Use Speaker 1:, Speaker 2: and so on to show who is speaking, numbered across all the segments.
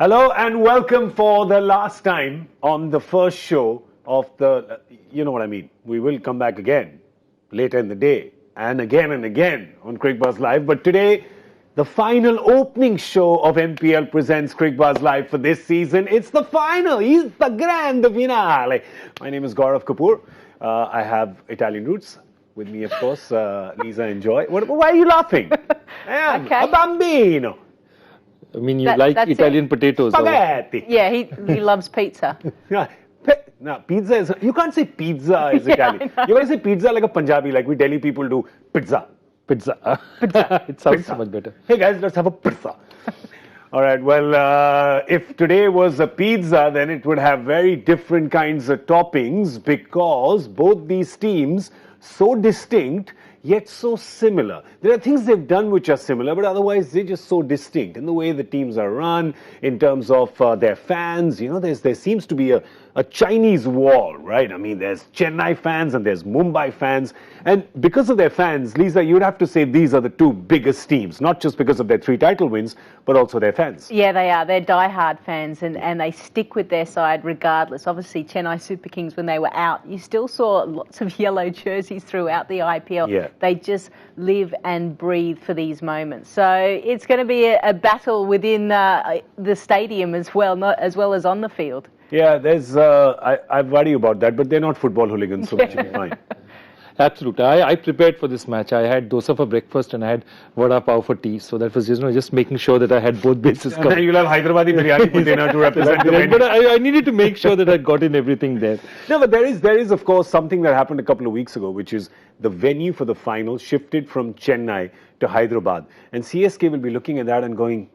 Speaker 1: Hello and welcome for the last time on the first show of the, you know what I mean. We will come back again later in the day and again on Cricbuzz Live. But today, the final opening show of MPL presents Cricbuzz Live for this season. It's the final. It's the grand finale. My name is Gaurav Kapur. I have Italian roots. With me, of course, Lisa and Joy. Why are you laughing? I am a bambino.
Speaker 2: I mean, you like Italian potatoes.
Speaker 1: Spaghetti.
Speaker 3: Yeah, he loves pizza.
Speaker 1: No, pizza is... You can't say pizza is Italian. You got to say pizza like a Punjabi, like we Delhi people do. Pizza.
Speaker 2: Pizza. It sounds so much better.
Speaker 1: Hey guys, let's have a pizza. All right, well, if today was a pizza, then it would have very different kinds of toppings because both these teams, so distinct, yet so similar. There are things they've done which are similar, but otherwise they're just so distinct in the way the teams are run, in terms of their fans. You know, there seems to be a Chinese wall, right? I mean, there's Chennai fans and there's Mumbai fans. And because of their fans, Lisa, you'd have to say these are the two biggest teams, not just because of their 3 title wins, but also their fans.
Speaker 3: Yeah, they are. They're diehard fans and they stick with their side regardless. Obviously, Chennai Super Kings, when they were out, you still saw lots of yellow jerseys throughout the IPL.
Speaker 1: Yeah.
Speaker 3: They just live and breathe for these moments. So it's going to be a battle within the stadium as well as on the field.
Speaker 1: Yeah, there's. I worry about that, but they're not football hooligans, so that should be fine.
Speaker 2: Absolutely. I prepared for this match. I had dosa for breakfast and I had vada pav for tea. So that was just making sure that I had both bases covered.
Speaker 1: And you'll have Hyderabadi biryani for dinner to represent the
Speaker 2: But I needed to make sure that I got in everything there.
Speaker 1: No, but there is of course something that happened a couple of weeks ago, which is the venue for the final shifted from Chennai to Hyderabad, and CSK will be looking at that and going,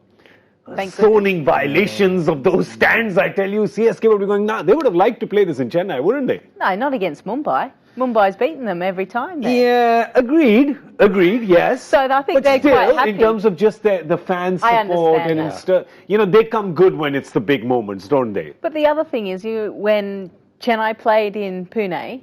Speaker 1: zoning violations of those stands. I tell you, CSK will be going, nah, they would have liked to play this in Chennai, wouldn't they?
Speaker 3: No, not against Mumbai. Mumbai's beaten them every time there.
Speaker 1: Yeah, agreed, yes.
Speaker 3: So I think they're
Speaker 1: still,
Speaker 3: quite happy.
Speaker 1: In terms of just the fans support and they come good when it's the big moments, don't they?
Speaker 3: But the other thing is, when Chennai played in Pune,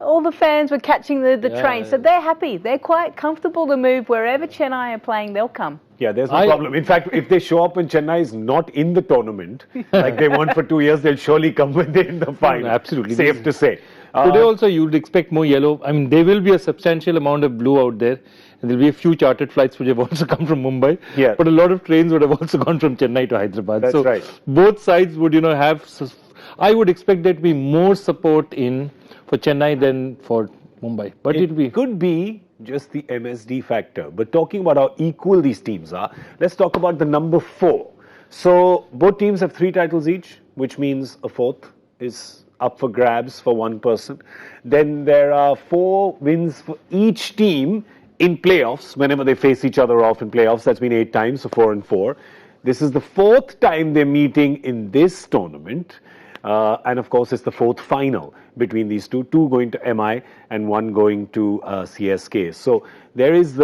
Speaker 3: all the fans were catching the train, so they're happy. They're quite comfortable to move wherever Chennai are playing. They'll come.
Speaker 1: Yeah, there's no problem. In fact, if they show up and Chennai is not in the tournament, like they won for 2 years, they'll surely come when they're in the final.
Speaker 2: Absolutely.
Speaker 1: Safe to say.
Speaker 2: Today also you would expect more yellow. I mean, there will be a substantial amount of blue out there. And there will be a few chartered flights which have also come from Mumbai.
Speaker 1: Yeah.
Speaker 2: But a lot of trains would have also gone from Chennai to Hyderabad.
Speaker 1: That's right.
Speaker 2: Both sides would, have... I would expect there to be more support for Chennai than for Mumbai. But
Speaker 1: it could be just the MSD factor. But talking about how equal these teams are, let's talk about the number 4. So both teams have 3 titles each, which means a 4th is up for grabs for one person. Then there are 4 wins for each team in playoffs whenever they face each other off in playoffs. That's been 8 times, so 4 and 4. This is the 4th time they're meeting in this tournament. And of course, it's the 4th final between these two going to MI and 1 going to CSK. So there is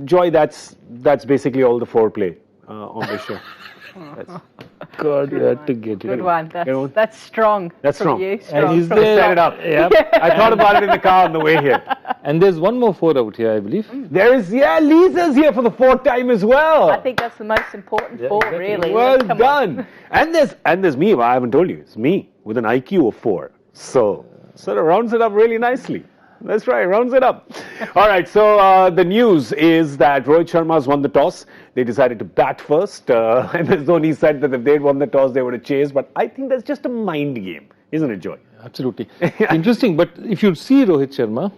Speaker 1: Joy, that's basically all the foreplay on the show.
Speaker 2: God, you had to get it.
Speaker 3: Good one. That's strong.
Speaker 1: That's strong.
Speaker 3: You.
Speaker 2: And is
Speaker 1: set it up.
Speaker 2: Yeah.
Speaker 1: I thought about it in the car on the way here.
Speaker 2: And there's one more 4 out here, I believe.
Speaker 1: There is, Lisa's here for the 4th time as well.
Speaker 3: I think that's the most important 4,
Speaker 2: exactly.
Speaker 3: really.
Speaker 1: Well done. And there's me. I haven't told you. It's me with an IQ of 4. So sort of rounds it up really nicely. That's right, rounds it up. All right, so the news is that Rohit Sharma has won the toss. They decided to bat first. And as Dhoni said that if they'd won the toss, they would have chased. But I think that's just a mind game, isn't it, Joy?
Speaker 2: Absolutely. Interesting, but if you see Rohit Sharma,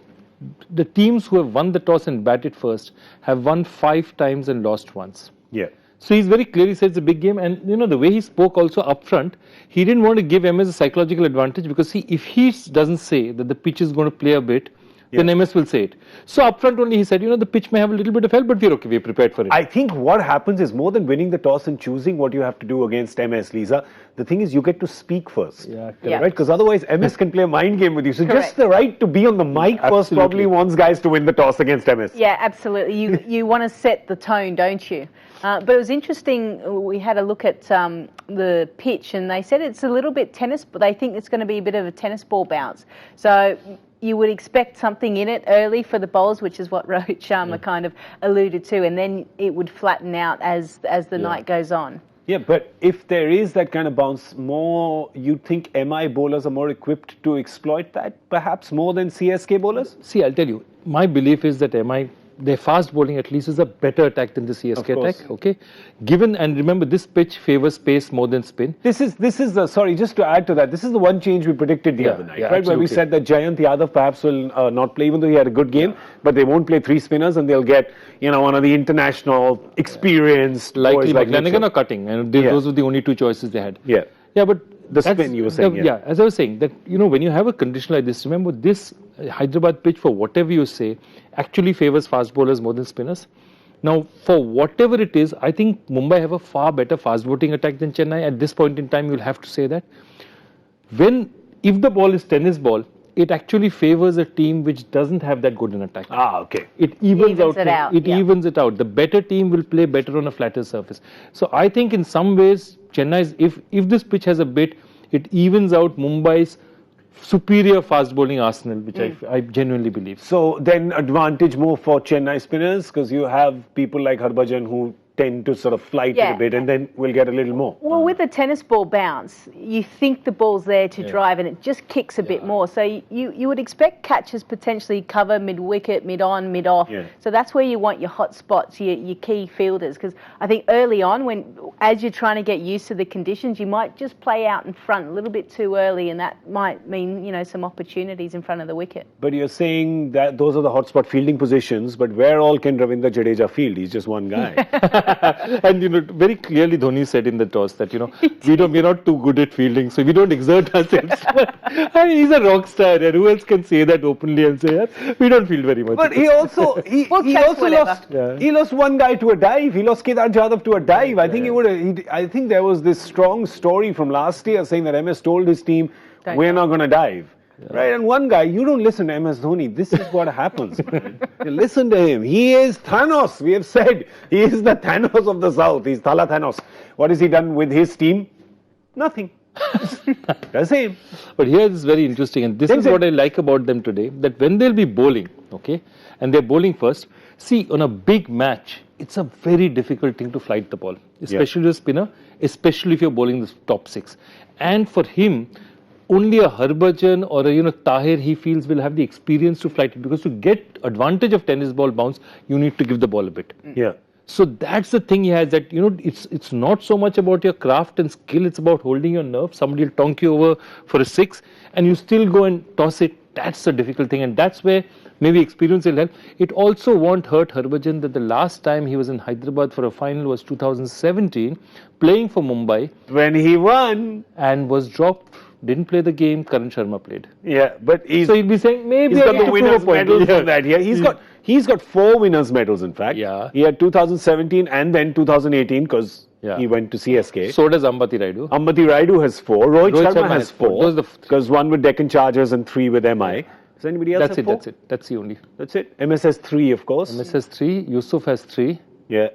Speaker 2: the teams who have won the toss and batted first have won 5 times and lost once.
Speaker 1: Yeah.
Speaker 2: So he's very clear, he said it's a big game, and the way he spoke also up front, he didn't want to give MS a psychological advantage because if he doesn't say that the pitch is going to play a bit, then MS will say it. So up front only he said, the pitch may have a little bit of help, but we're okay, we're prepared for it.
Speaker 1: I think what happens is more than winning the toss and choosing what you have to do against MS, Lisa, the thing is you get to speak first.
Speaker 2: Yeah.
Speaker 1: Right? Because otherwise MS can play a mind game with you. So
Speaker 3: Correct.
Speaker 1: just the right to be on the mic first probably wants guys to win the toss against MS.
Speaker 3: Yeah, absolutely. You want to set the tone, don't you? But it was interesting, we had a look at the pitch and they said it's a little bit tennis, but they think it's going to be a bit of a tennis ball bounce. So you would expect something in it early for the bowlers, which is what Rohit Sharma kind of alluded to, and then it would flatten out as the night goes on.
Speaker 1: Yeah, but if there is that kind of bounce, you think MI bowlers are more equipped to exploit that, perhaps more than CSK bowlers?
Speaker 2: See, I'll tell you, my belief is that their fast bowling at least is a better attack than the CSK attack. Okay, given and remember, this pitch favors pace more than spin.
Speaker 1: This is the sorry, just to add to that, this is the one change we predicted the other night, right?
Speaker 2: Absolutely.
Speaker 1: Where we said that Jayant Yadav perhaps will not play, even though he had a good game, but they won't play 3 spinners and they'll get one of the international experienced
Speaker 2: likely
Speaker 1: like
Speaker 2: McLennan or Cutting, and those were the only 2 choices they had.
Speaker 1: Yeah,
Speaker 2: but
Speaker 1: the spin you were saying.
Speaker 2: As I was saying, that when you have a condition like this, remember this Hyderabad pitch, for whatever you say, actually favors fast bowlers more than spinners. Now, for whatever it is, I think Mumbai have a far better fast bowling attack than Chennai. At this point in time, you'll have to say that. If the ball is tennis ball, it actually favors a team which doesn't have that good an attack.
Speaker 1: Okay.
Speaker 2: It evens
Speaker 3: it out.
Speaker 2: Evens it out. The better team will play better on a flatter surface. So I think in some ways, Chennai's, if this pitch has a bit, it evens out Mumbai's superior fast bowling arsenal, which I genuinely believe.
Speaker 1: So then advantage more for Chennai spinners, because you have people like Harbhajan who tend to sort of flight it a bit, and then we'll get a little more.
Speaker 3: Well, with the tennis ball bounce, you think the ball's there to drive, and it just kicks a bit more. So you would expect catches potentially cover mid-wicket, mid-on, mid-off.
Speaker 1: Yeah.
Speaker 3: So that's where you want your hot spots, your key fielders. Because I think early on, as you're trying to get used to the conditions, you might just play out in front a little bit too early, and that might mean some opportunities in front of the wicket.
Speaker 1: But you're saying that those are the hotspot fielding positions, but where all can Ravindra Jadeja field? He's just one guy.
Speaker 2: And very clearly Dhoni said in the toss that we're not too good at fielding, so we don't exert ourselves. And he's a rock star, and who else can say that openly and say we don't field very much?
Speaker 1: But he also lost one guy to a dive. He lost Kedar Jadhav to a dive. I think there was this strong story from last year saying that MS told his team, we're not going to dive. Yeah. Right, and one guy, you don't listen to MS Dhoni. This is what happens, man. You listen to him. He is Thanos. We have said he is the Thanos of the South. He's Thala Thanos. What has he done with his team? Nothing. The same.
Speaker 2: But here is very interesting, and this is what I like about them today, that when they'll be bowling, and they're bowling first, see, on a big match, it's a very difficult thing to flight the ball, especially a spinner, especially if you're bowling the top 6. And for him, only a Harbhajan or a Tahir, he feels, will have the experience to flight it, because to get advantage of tennis ball bounce, you need to give the ball a bit.
Speaker 1: Yeah.
Speaker 2: So that's the thing he has, that it's not so much about your craft and skill, it's about holding your nerve. Somebody will tonk you over for a 6 and you still go and toss it. That's the difficult thing, and that's where maybe experience will help. It also won't hurt Harbhajan that the last time he was in Hyderabad for a final was 2017, playing for Mumbai.
Speaker 1: When he won.
Speaker 2: And was dropped. Didn't play the game. Karan Sharma played.
Speaker 1: Yeah, but
Speaker 2: so he'd be saying maybe
Speaker 1: he's got the winners medals from that. Yeah, he's got 4 winners medals. In fact,
Speaker 2: he
Speaker 1: had 2017 and then 2018 because he went to CSK.
Speaker 2: So does Ambati Raidu.
Speaker 1: Ambati Raidu has 4. Rohit Sharma has 4. Because 1 with Deccan Chargers and 3 with MI. Does anybody else have 4?
Speaker 2: That's it. That's the only.
Speaker 1: That's it. MS has 3, of course.
Speaker 2: MS has 3. Yusuf has 3.
Speaker 1: Yeah.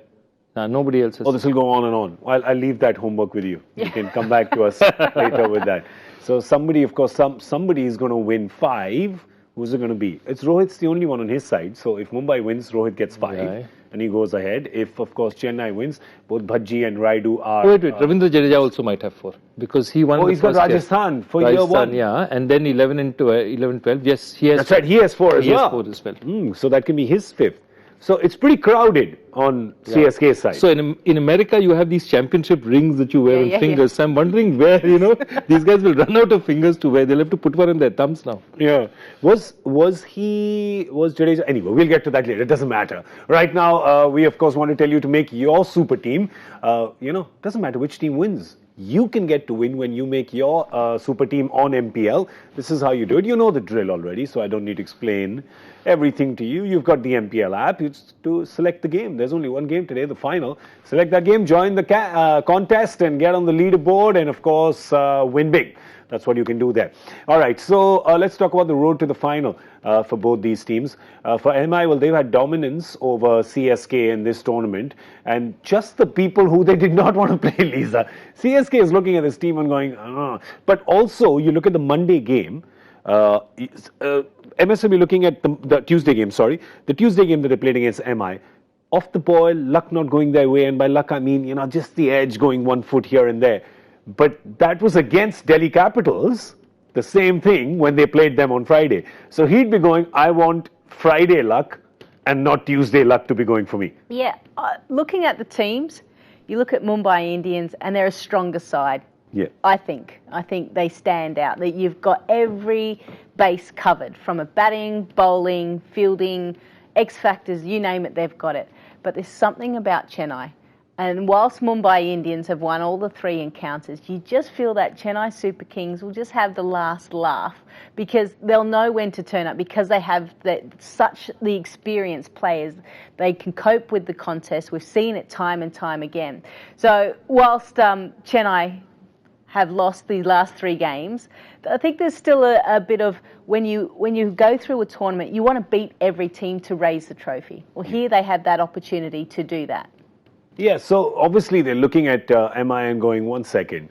Speaker 2: Nobody else has.
Speaker 1: This will go on and on. I'll leave that homework with you. You can come back to us later with that. So somebody, of course, somebody is going to win 5. Who's it going to be? It's Rohit's the only one on his side. So if Mumbai wins, Rohit gets 5 and he goes ahead. If, of course, Chennai wins, both Bhaji and Raidu are...
Speaker 2: Wait. Ravindra Jadeja also might have 4 because he won
Speaker 1: he's got Rajasthan for year 1.
Speaker 2: Yeah, and then 11 and 12. Yes, he has...
Speaker 1: That's right, he has 4 as well.
Speaker 2: He has 4 as well.
Speaker 1: So that can be his 5th. So it's pretty crowded on CSK's side.
Speaker 2: So in America, you have these championship rings that you wear on fingers. So I'm wondering where, these guys will run out of fingers to wear. They'll have to put one on their thumbs now.
Speaker 1: Yeah. Was Jadeja? Anyway, we'll get to that later. It doesn't matter. Right now, we of course want to tell you to make your super team. Doesn't matter which team wins. You can get to win when you make your super team on MPL. This is how you do it. You know the drill already, so I don't need to explain everything to you. You've got the MPL app. It's to select the game. There's only one game today, the final. Select that game, join the contest and get on the leaderboard and, of course, win big. That's what you can do there. All right, so let's talk about the road to the final for both these teams. For MI, well, they've had dominance over CSK in this tournament. And just the people who they did not want to play, Lisa. CSK is looking at this team and going, But also, you look at the Monday game. MS will be looking at the Tuesday game, The Tuesday game that they played against MI. off the ball, luck not going their way, and by luck I mean, just the edge going 1 foot here and there. But that was against Delhi Capitals, the same thing when they played them on Friday. So he'd be going, I want Friday luck and not Tuesday luck to be going for me.
Speaker 3: Yeah, looking at the teams, you look at Mumbai Indians and they're a stronger side.
Speaker 1: Yeah.
Speaker 3: I think they stand out. That you've got every base covered from a batting, bowling, fielding, X factors, you name it, they've got it. But there's something about Chennai. And whilst Mumbai Indians have won all the 3 encounters, you just feel that Chennai Super Kings will just have the last laugh because they'll know when to turn up because they have the experienced players. They can cope with the contest. We've seen it time and time again. So whilst Chennai have lost the last 3 games, I think there's still a bit of when you go through a tournament, you want to beat every team to raise the trophy. Well, here they have that opportunity to do that.
Speaker 1: Yeah, so obviously they're looking at MI and going, 1 second.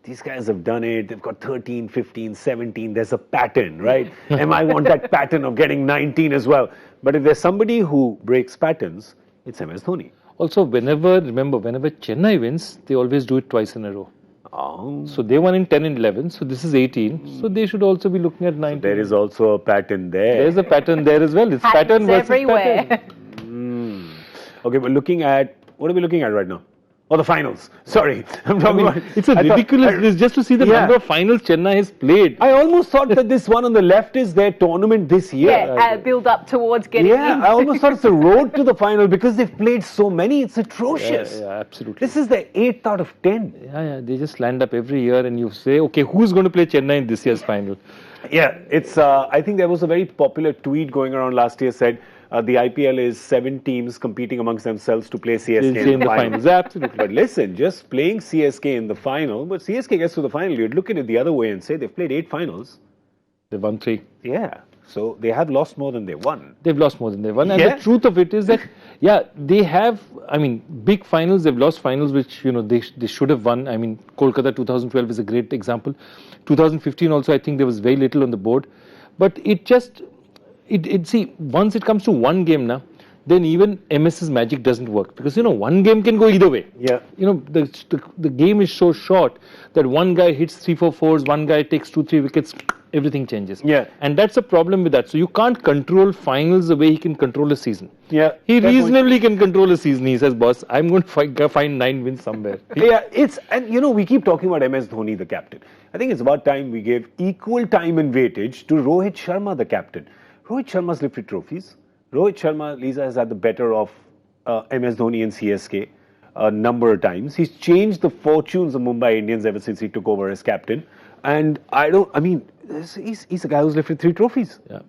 Speaker 1: These guys have done it. They've got 13, 15, 17. There's a pattern, right? MI want that pattern of getting 19 as well. But if there's somebody who breaks patterns, it's MS Dhoni.
Speaker 2: Also, whenever Chennai wins, they always do it twice in a row.
Speaker 1: Oh.
Speaker 2: So they won in 10 and 11. So this is 18. So they should also be looking at 19.
Speaker 1: So there is also a pattern there.
Speaker 2: There's a pattern there as well. It's pattern versus
Speaker 3: everywhere.
Speaker 2: pattern.
Speaker 1: Okay, we're looking at, what are we looking at right now? Oh, the finals. Sorry. I'm talking about,
Speaker 2: it's a ridiculous list just to see the number of finals Chennai has played.
Speaker 1: I almost thought that this one on the left is their tournament this year.
Speaker 3: Yeah, build up towards getting in.
Speaker 1: I almost thought it's the road to the final because they've played so many. It's atrocious.
Speaker 2: Yeah, absolutely.
Speaker 1: This is their 8th out of 10.
Speaker 2: Yeah, they just land up every year and you say, okay, who's going to play Chennai in this year's final?
Speaker 1: Yeah, it's. I think there was a very popular tweet going around last year said, the IPL is 7 teams competing amongst themselves to play CSK
Speaker 2: in the finals. Absolutely.
Speaker 1: But listen, just playing CSK in the final, but CSK gets to the final, you'd look at it the other way and say they've played 8 finals.
Speaker 2: They've won 3.
Speaker 1: Yeah. So they have lost more than they won.
Speaker 2: They've lost more than they won. And the truth of it is that, they have, big finals. They've lost finals which, they should have won. Kolkata 2012 is a great example. 2015 also, I think there was very little on the board. But it just... see, once it comes to one game now, then even MS's magic doesn't work because one game can go either way.
Speaker 1: Yeah.
Speaker 2: The game is so short that one guy hits 3-4 fours, one guy takes 2-3 wickets, everything changes.
Speaker 1: Yeah.
Speaker 2: And that's a problem with that. So you can't control finals the way he can control a season.
Speaker 1: Yeah.
Speaker 2: He reasonably can control a season. He says, boss, I'm going to find 9 wins somewhere.
Speaker 1: We keep talking about MS Dhoni, the captain. I think it's about time we give equal time and weightage to Rohit Sharma, the captain. Rohit Sharma's lifted trophies. Rohit Sharma, Lisa, has had the better of MS Dhoni and CSK a number of times. He's changed the fortunes of Mumbai Indians ever since he took over as captain. And he's a guy who's lifted 3 trophies.
Speaker 2: Yeah.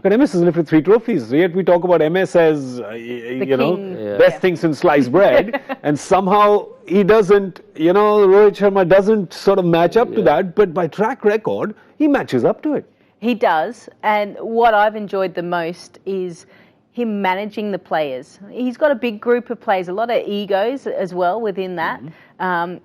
Speaker 1: But MS has lifted 3 trophies. Yet we talk about MS as, best thing since sliced bread. And somehow he doesn't, Rohit Sharma doesn't sort of match up to that. But by track record, he matches up to it.
Speaker 3: He does, and what I've enjoyed the most is him managing the players. He's got a big group of players, a lot of egos as well within that.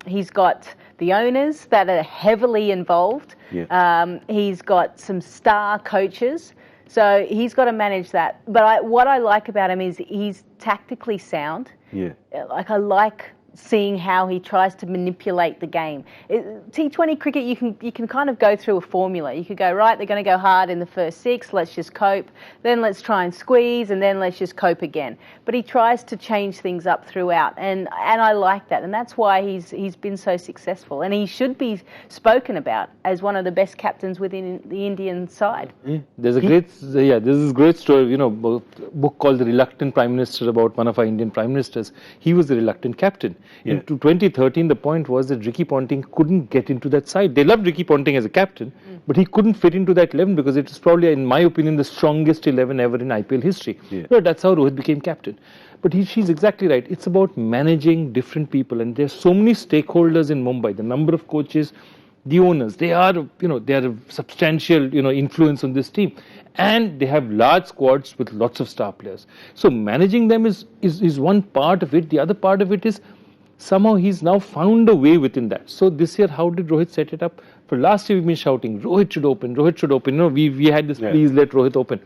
Speaker 3: He's got the owners that are heavily involved. Yeah. He's got some star coaches, so he's got to manage that. But what I like about him is he's tactically sound.
Speaker 1: Yeah.
Speaker 3: I like seeing how he tries to manipulate the game. T20 cricket, you can kind of go through a formula. You could go, right, they're going to go hard in the first 6, let's just cope, then let's try and squeeze, and then let's just cope again. But he tries to change things up throughout, and I like that, and that's why he's been so successful, and he should be spoken about as one of the best captains within the Indian side.
Speaker 2: There's there's this great story, a book called The Reluctant Prime Minister about one of our Indian Prime Ministers. He was the reluctant captain. In 2013, the point was that Ricky Ponting couldn't get into that side. They loved Ricky Ponting as a captain, but he couldn't fit into that 11 because it was probably, in my opinion, the strongest 11 ever in IPL history. Yeah. That's how Rohit became captain. But she's exactly right. It's about managing different people, and there's so many stakeholders in Mumbai. The number of coaches, the owners, they are a substantial, influence on this team. And they have large squads with lots of star players. So managing them is one part of it. The other part of it is somehow he's now found a way within that. So this year, how did Rohit set it up? For last year, we've been shouting, Rohit should open, Rohit should open. We had this, please let Rohit open.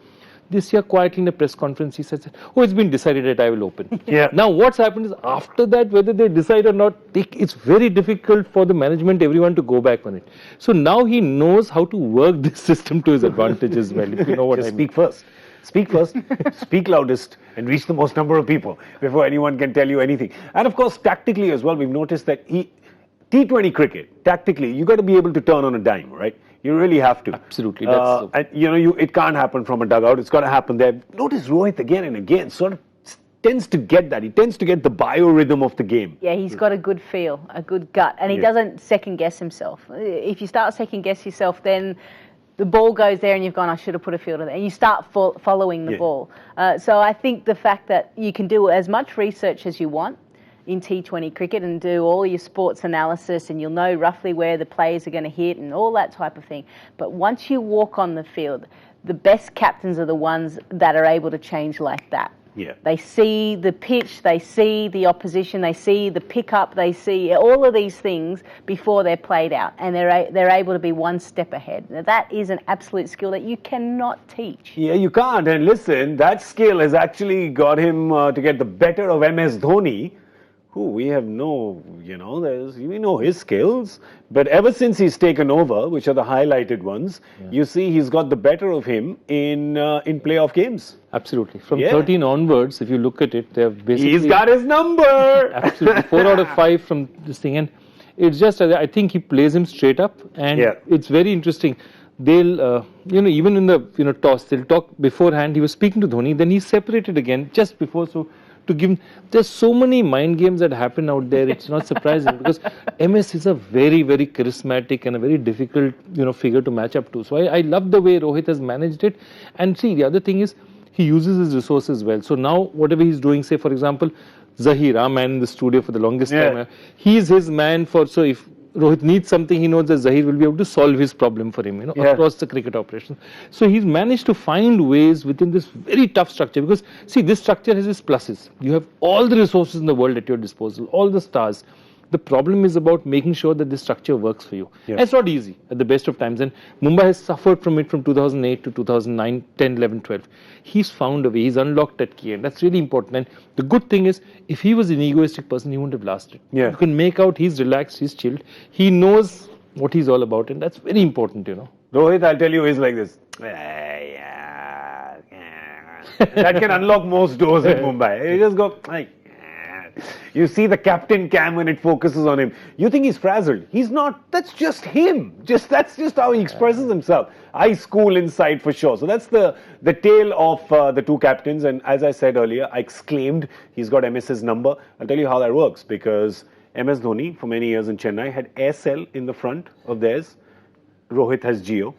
Speaker 2: This year, quietly in a press conference, he says, "Oh, it's been decided that I will open."
Speaker 1: Yeah.
Speaker 2: Now, what's happened is after that, whether they decide or not, it's very difficult for the management, everyone to go back on it. So now he knows how to work this system to his advantage as well. If you know what
Speaker 1: Just
Speaker 2: I mean.
Speaker 1: speak first. Speak first, speak loudest, and reach the most number of people before anyone can tell you anything. And of course, tactically as well, we've noticed that T20 cricket, tactically, you got to be able to turn on a dime, right? You really have to.
Speaker 2: Absolutely.
Speaker 1: And it can't happen from a dugout. It's got to happen there. Notice Rohit again and again sort of tends to get that. He tends to get the biorhythm of the game.
Speaker 3: Yeah, he's got a good feel, a good gut, and he doesn't second guess himself. If you start second guess yourself, then the ball goes there and you've gone, I should have put a fielder there. And you start following the ball. So I think the fact that you can do as much research as you want in T20 cricket and do all your sports analysis, and you'll know roughly where the players are going to hit and all that type of thing. But once you walk on the field, the best captains are the ones that are able to change like that.
Speaker 1: Yeah.
Speaker 3: They see the pitch, they see the opposition, they see the pickup, they see all of these things before they're played out, and they're able to be one step ahead. Now, that is an absolute skill that you cannot teach.
Speaker 1: Yeah, you can't. And listen, that skill has actually got him to get the better of MS Dhoni, who we have we know his skills, but ever since he's taken over, which are the highlighted ones, you see he's got the better of him in playoff games.
Speaker 2: Absolutely. From 13 onwards, if you look at it, they've basically...
Speaker 1: He's got his number!
Speaker 2: Absolutely. 4 out of 5 from this thing. And it's just, I think he plays him straight up. And it's very interesting. They'll, even in the toss, they'll talk beforehand. He was speaking to Dhoni, then he separated again just before. So to give him, there's so many mind games that happen out there. It's not surprising because MS is a very, very charismatic and a very difficult, figure to match up to. So I love the way Rohit has managed it. And see, the other thing is, he uses his resources well. So now, whatever he's doing, say, for example, Zahir, our man in the studio for the longest time, he's his man so if Rohit needs something, he knows that Zahir will be able to solve his problem for him, across the cricket operation. So he's managed to find ways within this very tough structure because, see, this structure has its pluses. You have all the resources in the world at your disposal, all the stars. The problem is about making sure that this structure works for you. And it's not easy at the best of times. And Mumbai has suffered from it from 2008 to 2009, 10, 11, 12. He's found a way. He's unlocked that key. And that's really important. And the good thing is, if he was an egoistic person, he wouldn't have lasted. You can make out he's relaxed, he's chilled. He knows what he's all about. And that's very important,
Speaker 1: Rohit, I'll tell you, he's like this. That can unlock most doors in Mumbai. You just go, like... You see the captain cam when it focuses on him. You think he's frazzled. He's not. That's just him. That's just how he expresses himself. Ice cool inside for sure. So that's the tale of the two captains. And as I said earlier, I exclaimed he's got MS's number. I'll tell you how that works because MS Dhoni for many years in Chennai had Aircel in the front of theirs. Rohit has Jio.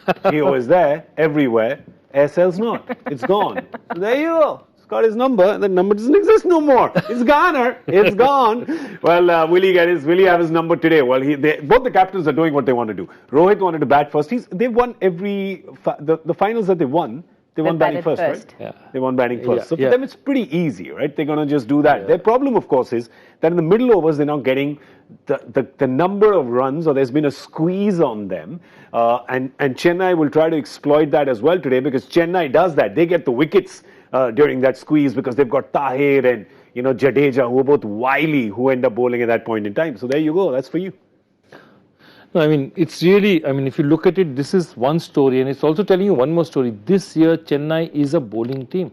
Speaker 1: Jio is there everywhere. Aircel's not. It's gone. So there you go. Got his number, and the number doesn't exist no more. It's gone. It's gone. Well, will he have his number today? Well, both the captains are doing what they want to do. Rohit wanted to bat first. They've won the finals that they won. They won batting first, right?
Speaker 2: Yeah.
Speaker 1: They won batting first. So for them, it's pretty easy, right? They're going to just do that. Their problem, of course, is that in the middle overs, they're not getting the number of runs, or there's been a squeeze on them. And Chennai will try to exploit that as well today because Chennai does that. They get the wickets during that squeeze because they've got Tahir and Jadeja, who are both wily, who end up bowling at that point in time. So there you go. That's for you.
Speaker 2: No, it's really, if you look at it, this is one story, and it's also telling you one more story. This year, Chennai is a bowling team.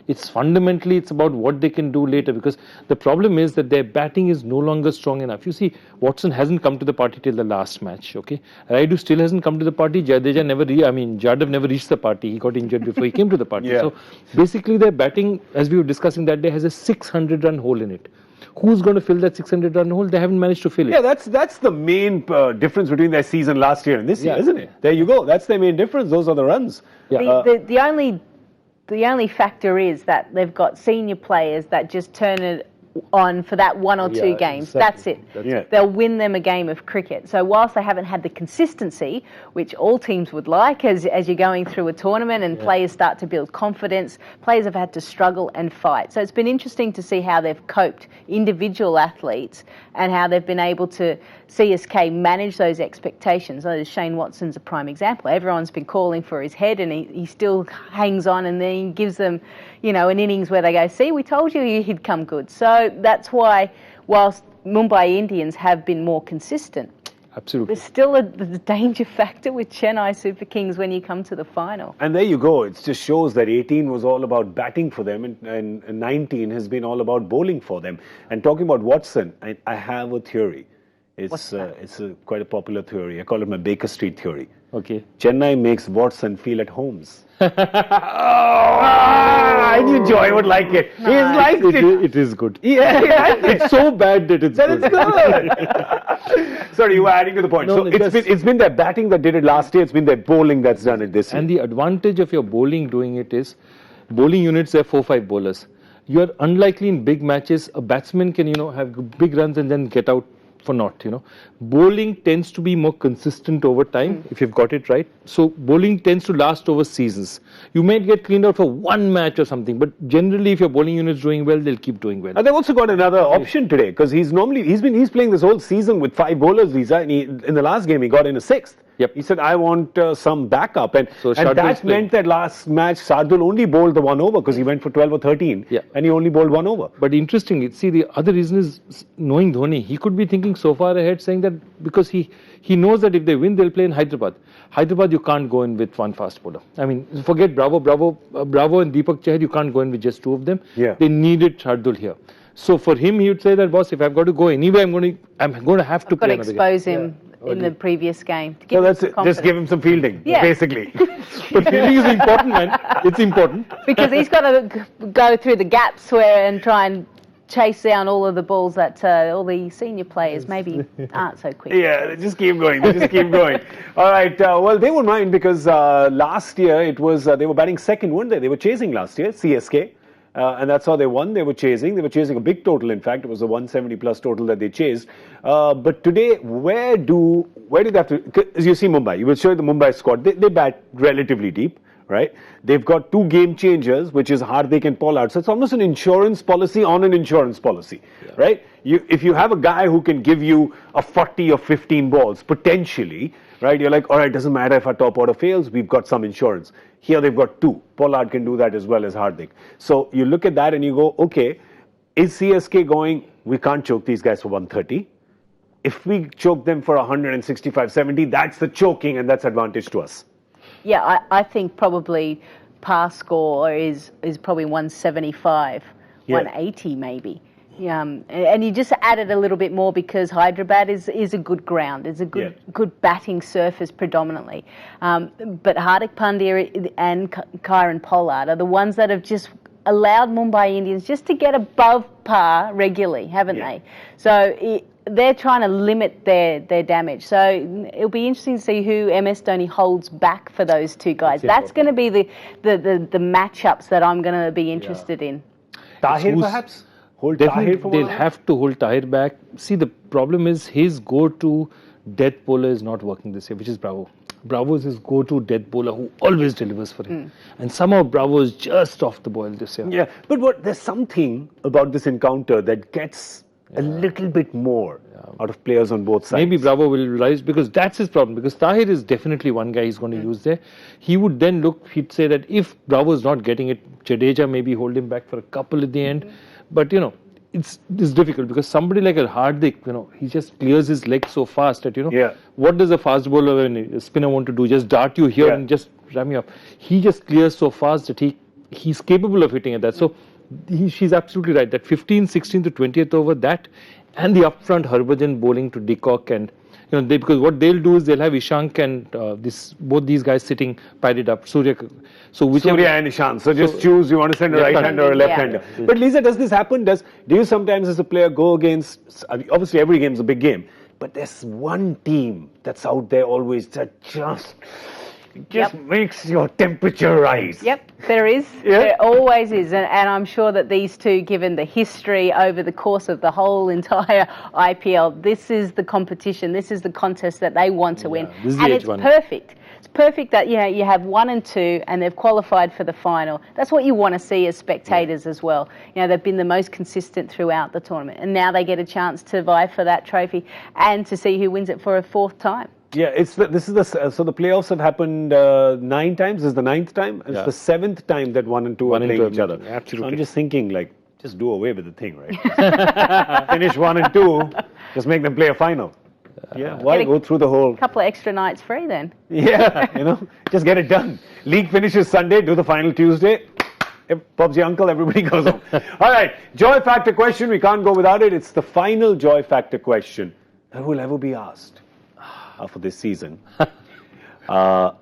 Speaker 2: It's about what they can do later, because the problem is that their batting is no longer strong enough. You see, Watson hasn't come to the party till the last match, okay? Raidu still hasn't come to the party. Jadav never reached the party. He got injured before he came to the party. So basically their batting, as we were discussing that day, has a 600-run hole in it. Who's going to fill that 600-run hole? They haven't managed to fill it.
Speaker 1: Yeah, that's the main difference between their season last year and this year, isn't it? There you go. That's their main difference. Those are the runs.
Speaker 3: Yeah. The only factor is that they've got senior players that just turn it on for that 1 or 2 games.
Speaker 2: Exactly.
Speaker 3: That's it. They'll win them a game of cricket. So whilst they haven't had the consistency, which all teams would like as you're going through a tournament and players start to build confidence, players have had to struggle and fight. So it's been interesting to see how they've coped, individual athletes, and how they've been able to CSK manage those expectations. Shane Watson's a prime example. Everyone's been calling for his head and he still hangs on, and then he gives them, an innings where they go, see, we told you he'd come good. So that's why, whilst Mumbai Indians have been more consistent,
Speaker 2: absolutely,
Speaker 3: there's still a danger factor with Chennai Super Kings when you come to the final.
Speaker 1: And there you go. It just shows that 18 was all about batting for them, and 19 has been all about bowling for them. And talking about Watson, I have a theory. It's quite a popular theory. I call it my Baker Street theory.
Speaker 2: Okay.
Speaker 1: Chennai makes Watson feel at homes. I knew Joy would like it. He's liked it.
Speaker 2: It is good.
Speaker 1: Yeah.
Speaker 2: It's so bad that it's good.
Speaker 1: It's good. Sorry, you were adding to the point.
Speaker 2: No,
Speaker 1: it's been their batting that did it last year. It's been their bowling that's done it this year.
Speaker 2: And the advantage of your bowling doing it is, bowling units have 4-5 bowlers. You are unlikely in big matches. A batsman can, have big runs and then get out for naught, Bowling tends to be more consistent over time, if you've got it right. So bowling tends to last over seasons. You might get cleaned out for one match or something, but generally if your bowling unit's doing well, they'll keep doing well.
Speaker 1: And they've also got another option today, because he's playing this whole season with 5 bowlers, Lisa, and in the last game he got in a 6th.
Speaker 2: Yep.
Speaker 1: He said, I want some backup. And that meant that last match, Shardul only bowled the 1 over because he went for 12 or 13.
Speaker 2: Yeah.
Speaker 1: And he only bowled 1 over.
Speaker 2: But interestingly, see, the other reason is knowing Dhoni. He could be thinking so far ahead, saying that because he knows that if they win, they'll play in Hyderabad. Hyderabad, you can't go in with one fast bowler. I mean, forget Bravo and Deepak Chahar, you can't go in with just 2 of them.
Speaker 1: Yeah.
Speaker 2: They needed Shardul here. So for him, he would say that, boss, if I've got to go anyway, I'm going to have to play another game.
Speaker 3: Expose him. In the previous game.
Speaker 1: So that's it. Just give him some fielding, basically.
Speaker 2: But fielding is important, man. It's important.
Speaker 3: Because he's got to go through the gaps and try and chase down all of the balls that all the senior players maybe aren't so quick.
Speaker 1: Yeah, they just keep going. All right. Well, they won't mind because last year it was they were batting second, weren't they? They were chasing last year, CSK. And that's how they won. They were chasing a big total. In fact, it was a 170 plus total that they chased. But today, where do they have to? As you see Mumbai, you will show you the Mumbai squad. They bat relatively deep, right? They've got 2 game changers, which is Hardik and Pollard. So it's almost an insurance policy on an insurance policy, right? If you have a guy who can give you a 40 or 15 balls potentially, right? You're like, all right, doesn't matter if our top order fails, we've got some insurance. Here they've got 2. Pollard can do that as well as Hardik. So you look at that and you go, okay, is CSK going, we can't choke these guys for 130. If we choke them for 165, 70, that's the choking and that's advantage to us.
Speaker 3: Yeah, I think probably par score is probably 175, 180 maybe. And you just added a little bit more because Hyderabad is a good ground. It's a good batting surface predominantly. But Hardik Pandya and Kieron Pollard are the ones that have just allowed Mumbai Indians just to get above par regularly, haven't they? So they're trying to limit their damage. So it'll be interesting to see who MS Dhoni holds back for those 2 guys. That's going to be the matchups that I'm going to be interested in.
Speaker 1: Tahir perhaps?
Speaker 2: Definitely, they'll have to hold Tahir back. See, the problem is his go-to death bowler is not working this year, which is Bravo. Bravo is his go-to death bowler who always delivers for him. And somehow Bravo is just off the boil this year.
Speaker 1: Yeah, but there's something about this encounter that gets a little bit more out of players on both sides.
Speaker 2: Maybe Bravo will rise because that's his problem. Because Tahir is definitely one guy he's going to use there. He would then he'd say that if Bravo is not getting it, Jadeja maybe hold him back for a couple at the end. But, it's difficult because somebody like a Hardik, he just clears his legs so fast that, what does a fast bowler and a spinner want to do? Just dart you here and just ram you up. He just clears so fast that he's capable of hitting at that. So she's absolutely right. That 15th, 16th to 20th over that and the upfront Harbhajan bowling to Decock and because what they'll do is they'll have Ishank and both these guys sitting padded up. Surya and
Speaker 1: Ishank. So just choose, you want to send a right-hander or a left-hander. But Lisa, does this happen? Do you sometimes as a player go against, obviously every game is a big game, but there's one team that's out there always that just, It just makes your temperature rise.
Speaker 3: Yep, there is.
Speaker 1: Yeah.
Speaker 3: There always is. And I'm sure that these two, given the history over the course of the whole entire IPL, this is the competition, this is the contest that they want to win.
Speaker 2: This is the
Speaker 3: And
Speaker 2: edge
Speaker 3: it's
Speaker 2: one.
Speaker 3: perfect. It's perfect that you have 1 and 2 and they've qualified for the final. That's what you want to see as spectators as well. They've been the most consistent throughout the tournament. And now they get a chance to vie for that trophy and to see who wins it for a 4th time.
Speaker 1: Yeah, so the playoffs have happened 9 times. This is the 9th time. It's the 7th time that 1 and 2 are playing each other.
Speaker 2: Absolutely.
Speaker 1: So I'm just thinking, just do away with the thing, right? Finish 1 and 2, just make them play a final. Yeah, why go through the whole...
Speaker 3: Couple of extra nights free then.
Speaker 1: Yeah, just get it done. League finishes Sunday, do the final Tuesday. Bob's your uncle, everybody goes home. All right, joy factor question. We can't go without it. It's the final joy factor question that will ever be asked for this season.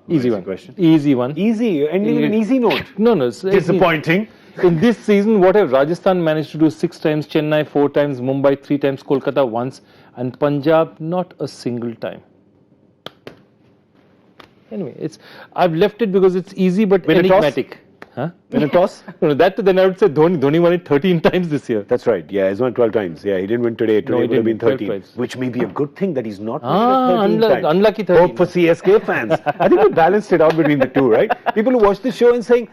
Speaker 2: Easy one.
Speaker 1: Question.
Speaker 2: Easy one.
Speaker 1: Easy, ending with an easy note.
Speaker 2: No. It's
Speaker 1: Disappointing.
Speaker 2: In this season, what have Rajasthan managed to do 6 times, Chennai 4 times, Mumbai 3 times, Kolkata once, and Punjab not a single time. Anyway, I've left it because it's easy but enigmatic. Huh?
Speaker 1: In a toss?
Speaker 2: No, then I would say Dhoni won it 13 times this year.
Speaker 1: That's right. Yeah, he's won 12 times. Yeah, he didn't win today. Today
Speaker 2: he
Speaker 1: would have been
Speaker 2: didn't.
Speaker 1: 13.
Speaker 2: 12 times.
Speaker 1: Which may be a good thing that he's not winning 13 times.
Speaker 2: Unlucky 13.
Speaker 1: Hope for CSK fans. I think we balanced it out between the two, right? People who watch the show and saying,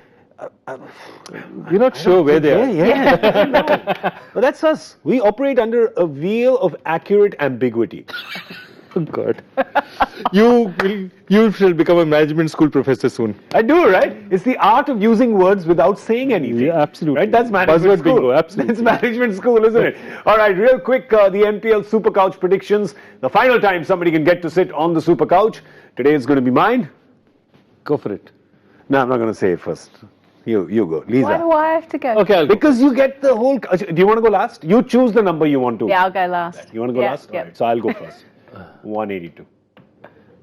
Speaker 2: you're not sure where they are.
Speaker 1: Yeah. But that's us. We operate under a veil of accurate ambiguity.
Speaker 2: Oh God. You shall become a management school professor soon.
Speaker 1: I do, right? It's the art of using words without saying anything.
Speaker 2: Yeah, absolutely.
Speaker 1: Right? That's management
Speaker 2: Buzzword
Speaker 1: school.
Speaker 2: bingo, absolutely.
Speaker 1: That's management school, isn't it? All right, real quick, the MPL Super Couch predictions. The final time somebody can get to sit on the Super Couch. Today is going to be mine.
Speaker 2: Go for it.
Speaker 1: No, I'm not going to say it first. You go. Lisa.
Speaker 3: Why do I have to go?
Speaker 2: Okay, I'll go.
Speaker 1: Because you get the whole... Do you want to go last? You choose the number you want to.
Speaker 3: Yeah, I'll go last.
Speaker 1: You want to go last?
Speaker 3: Yep.
Speaker 1: All right, so I'll go first. 182.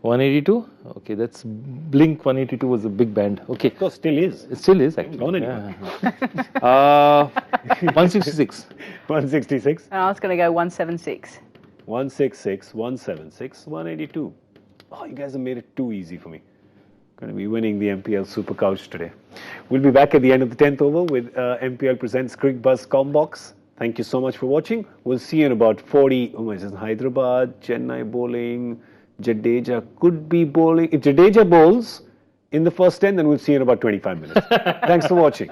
Speaker 2: 182? Okay, that's Blink 182 was a big band. Okay.
Speaker 1: Of course, still is.
Speaker 2: It still is actually.
Speaker 1: Gone anymore.
Speaker 2: 166.
Speaker 1: 166.
Speaker 3: And I was going to go 176.
Speaker 1: 166, 176, 182. Oh, you guys have made it too easy for me. Going to be winning the MPL Super Couch today. We'll be back at the end of the 10th over with MPL presents Cricbuzz Combox. Thank you so much for watching. We'll see you in about 40. Oh my, it's Hyderabad, Chennai bowling, Jadeja could be bowling. If Jadeja bowls in the first 10, then we'll see you in about 25 minutes. Thanks for watching.